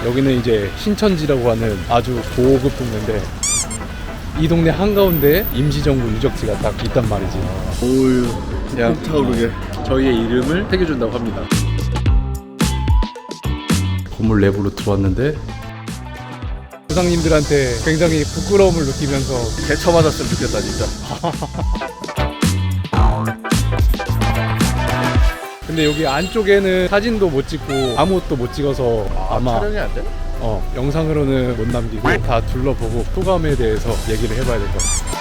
여기는 이제 신천지라고 하는 아주 고급 동네인데 이 동네 한가운데 임시정부 유적지가 딱 있단 말이지. 오유 야 타오르게 저희의 이름을 새겨준다고 합니다. 건물 내부로 들어왔는데 조상님들한테 굉장히 부끄러움을 느끼면서 개쳐 맞았으면 좋겠다 진짜. 근데 여기 안쪽에는 사진도 못 찍고 아무것도 못 찍어서 아마 촬영이 안 돼? 영상으로는 못 남기고 다 둘러보고 소감에 대해서 얘기를 해봐야 될 것 같아요.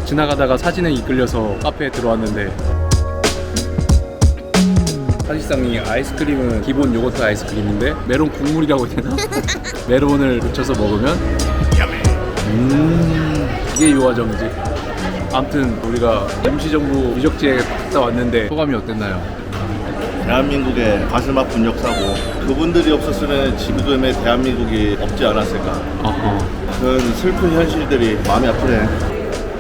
지나가다가 사진에 이끌려서 카페에 들어왔는데 사실상 이 아이스크림은 기본 요거트 아이스크림인데 메론 국물이라고 해야 되나? 메론을 묻혀서 먹으면 이게 요화정이지. 아무튼 우리가 임시정부 유적지에 갔다 왔는데 소감이 어땠나요? 대한민국의 가슴 아픈 역사고 그분들이 없었으면 지금의 대한민국이 없지 않았을까. 그런 슬픈 현실들이 마음이 아프네.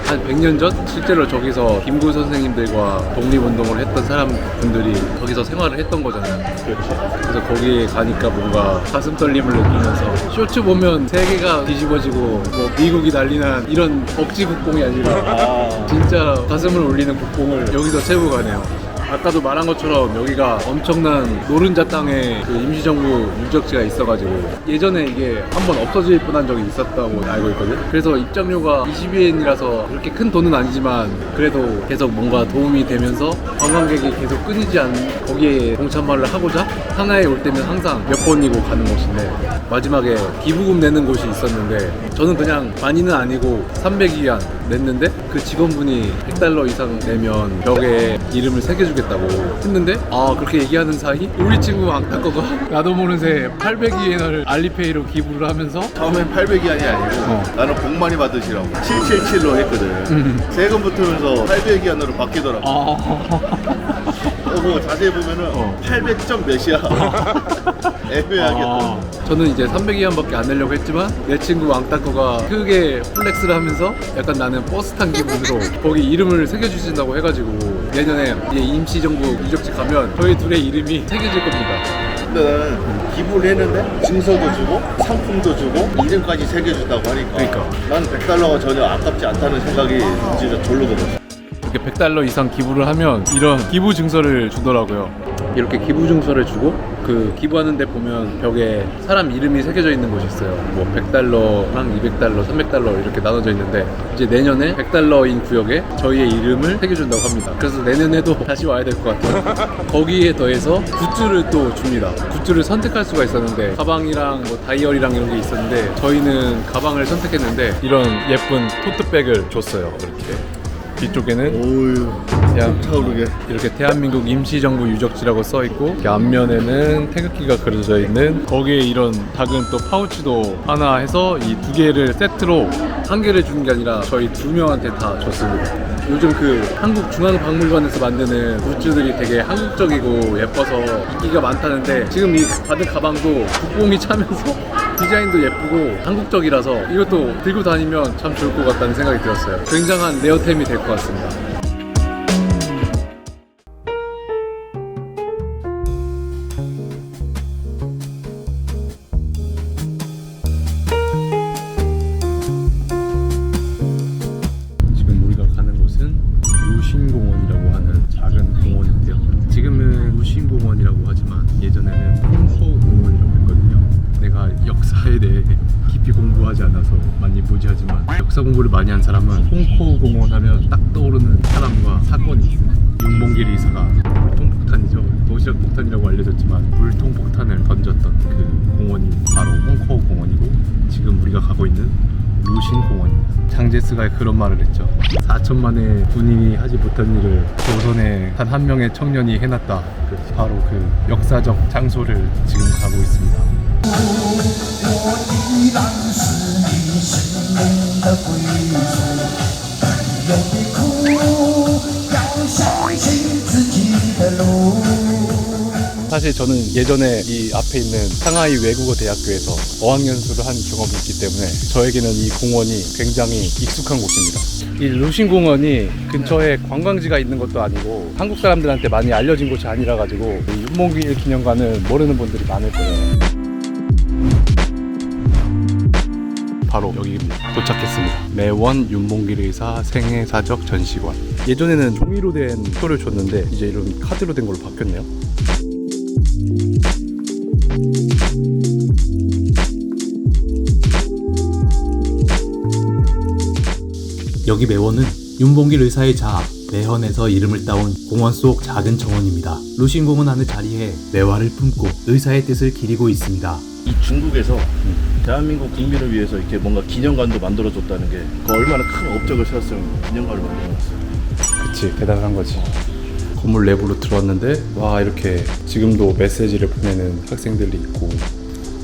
한 100년 전 실제로 저기서 김구 선생님들과 독립운동을 했던 사람분들이 저기서 생활을 했던 거잖아요. 그렇지. 그래서 거기에 가니까 뭔가 가슴 떨림을 느끼면서 쇼츠 보면 세계가 뒤집어지고 뭐 미국이 난리난 이런 억지 국뽕이 아니라 진짜 가슴을 울리는 국뽕을 여기서 채우고 가네요. 아까도 말한 것처럼 여기가 엄청난 노른자 땅에 그 임시정부 유적지가 있어가지고 예전에 이게 한번 없어질 뻔한 적이 있었다고 알고 있거든. 그래서 입장료가 20엔이라서 그렇게 큰 돈은 아니지만 그래도 계속 뭔가 도움이 되면서 관광객이 계속 끊이지 않는 거기에 동참을 하고자 하나에 올 때면 항상 몇 번이고 가는 곳인데 마지막에 기부금 내는 곳이 있었는데 저는 그냥 많이는 아니고 300위안 냈는데 그 직원분이 100달러 이상 내면 벽에 이름을 새겨주겠다고 했는데 그렇게 얘기하는 사이 우리 친구 안타까가 나도 모르는 새 800위엔을 알리페이로 기부를 하면서 처음엔 800위안이 아니고 나는 복 많이 받으시라고 777로 했거든. 세금 붙으면서 800위안으로 바뀌더라고. 그거 자세히 보면은 800점 몇이야. 애매하게. 저는 이제 300위안밖에 안 내려고 했지만 내 친구 왕따꺼가 크게 플렉스를 하면서 약간 나는 버스 탄 기분으로 거기 이름을 새겨주신다고 해가지고 내년에 이제 임시정부 유적지 가면 저희 둘의 이름이 새겨질 겁니다. 근데 나는 기부를 했는데 증서도 주고 상품도 주고 이름까지 새겨준다고 하니까 그러니까. 난 100달러가 전혀 아깝지 않다는 생각이 진짜 절로 들었어. 이렇게 100달러 이상 기부를 하면 이런 기부 증서를 주더라고요. 이렇게 기부 증서를 주고 그 기부하는 데 보면 벽에 사람 이름이 새겨져 있는 곳이 있어요. 뭐 100달러랑 200달러, 300달러 이렇게 나눠져 있는데 이제 내년에 100달러인 구역에 저희의 이름을 새겨준다고 합니다. 그래서 내년에도 다시 와야 될 것 같아요. 거기에 더해서 굿즈를 또 줍니다. 굿즈를 선택할 수가 있었는데 가방이랑 뭐 다이어리랑 이런 게 있었는데 저희는 가방을 선택했는데 이런 예쁜 토트백을 줬어요. 이렇게 뒤쪽에는 오유 타오르게 이렇게 대한민국 임시정부 유적지라고 써있고 이렇게 앞면에는 태극기가 그려져 있는 거기에 이런 작은 또 파우치도 하나 해서 이 두 개를 세트로 한 개를 주는 게 아니라 저희 두 명한테 다 줬습니다. 요즘 그 한국중앙박물관에서 만드는 굿즈들이 되게 한국적이고 예뻐서 인기가 많다는데 지금 이 받은 가방도 국뽕이 차면서 디자인도 예쁘고 한국적이라서 이것도 들고 다니면 참 좋을 것 같다는 생각이 들었어요. 굉장한 레어템이 될 것 같습니다. 지금 우리가 가는 곳은 루신공원이라고 하는 작은 공원인데요. 지금은 루신공원이라고 하지만 예전에는 콩코공원이라고 했거든요. 내가 역사에 대해 깊이 공부하지 않아서 많이 무지하지만 역사 공부를 많이 한 사람은 콩코공원 하면 딱 떠오르는 사람과 사건이 있어요. 윤봉길 이사가 물통폭탄이죠. 도시락 폭탄이라고 알려졌지만 물통폭탄을 던졌던 그 공원이 바로 콩코공원이고 지금 우리가 가고 있는 루신공원입니다. 장제스가 그런 말을 했죠. 4천만의 군인이 하지 못한 일을 조선의 단 한 명의 청년이 해놨다. 바로 그 역사적 장소를 지금 가고 있습니다. 我依然是你心灵的归宿，有的苦。 사실 저는 예전에 이 앞에 있는 상하이 외국어 대학교에서 어학연수를 한 경험이 있기 때문에 저에게는 이 공원이 굉장히 익숙한 곳입니다. 이 루신 공원이 근처에 관광지가 있는 것도 아니고 한국 사람들한테 많이 알려진 곳이 아니라 가지고 이 윤봉길 기념관은 모르는 분들이 많을 거예요. 바로 여기입니다. 도착했습니다. 매원 윤봉길 의사 생애사적 전시관. 예전에는 종이로 된 표를 줬는데 이제 이런 카드로 된 걸로 바뀌었네요. 여기 매원은 윤봉길 의사의 자아 매헌에서 이름을 따온 공원 속 작은 정원입니다. 루신공원 안의 자리에 매화를 품고 의사의 뜻을 기리고 있습니다. 이 중국에서 대한민국 국민을 위해서 이렇게 뭔가 기념관도 만들어줬다는 게 그 얼마나 큰 업적을 세웠으면 기념관을 만들어놨어요. 그치, 대단한 거지. 건물 내부로 들어왔는데 와, 이렇게 지금도 메시지를 보내는 학생들이 있고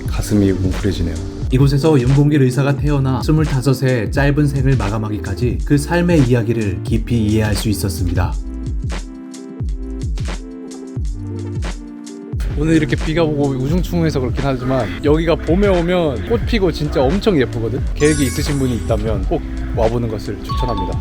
가슴이 뭉클해지네요. 이곳에서 윤봉길 의사가 태어나 25세 짧은 생을 마감하기까지 그 삶의 이야기를 깊이 이해할 수 있었습니다. 오늘 이렇게 비가 오고 우중충해서 그렇긴 하지만 여기가 봄에 오면 꽃 피고 진짜 엄청 예쁘거든. 계획이 있으신 분이 있다면 꼭 와보는 것을 추천합니다.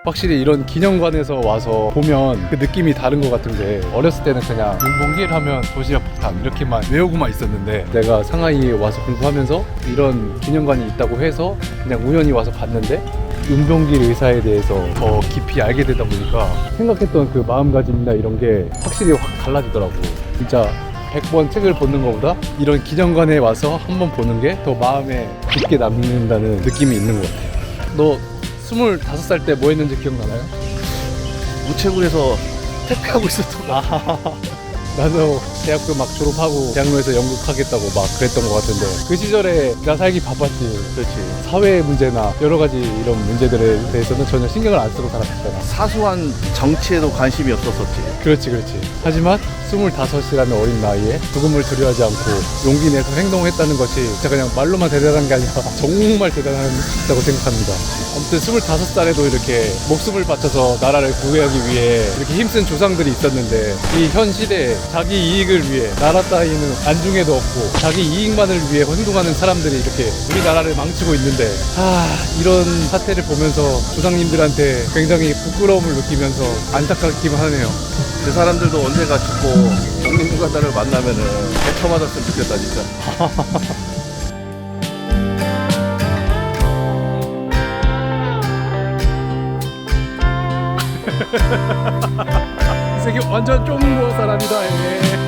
확실히 이런 기념관에서 와서 보면 그 느낌이 다른 것 같은 게, 어렸을 때는 그냥 윤봉길 하면 도시락 폭탄 이렇게만 외우고만 있었는데 내가 상하이에 와서 공부하면서 이런 기념관이 있다고 해서 그냥 우연히 와서 봤는데 윤봉길 의사에 대해서 더 깊이 알게 되다 보니까 생각했던 그 마음가짐이나 이런 게 확실히 확 달라지더라고. 진짜 100번 책을 보는 것보다 이런 기념관에 와서 한번 보는 게 더 마음에 깊게 남는다는 느낌이 있는 것 같아요. 너 25살 때 뭐 했는지 기억나나요? 우체국에서 택배하고 있었던 거. 나도 대학교 막 졸업하고 대학로에서 연극하겠다고 막 그랬던 것 같은데, 그 시절에 나 살기 바빴지. 그렇지. 사회 문제나 여러 가지 이런 문제들에 대해서는 전혀 신경을 안 쓰고 살았잖아. 사소한 정치에도 관심이 없었었지. 그렇지. 하지만 25이라는 어린 나이에 죽음을 두려워하지 않고 용기 내서 행동했다는 것이 진짜 그냥 말로만 대단한 게 아니라 정말 대단하다고 생각합니다. 아무튼 25살에도 이렇게 목숨을 바쳐서 나라를 구해하기 위해 이렇게 힘쓴 조상들이 있었는데, 이 현 시대에 자기 이익을 위해 나라 따위는 안중에도 없고 자기 이익만을 위해 행동하는 사람들이 이렇게 우리나라를 망치고 있는데, 이런 사태를 보면서 조상님들한테 굉장히 부끄러움을 느끼면서 안타깝기만 하네요. 그 사람들도 언제가 죽고 독립유가자를 만나면은 개처맞았으면 좋겠다 진짜. 이 새끼 완전 쫑거 사람이다.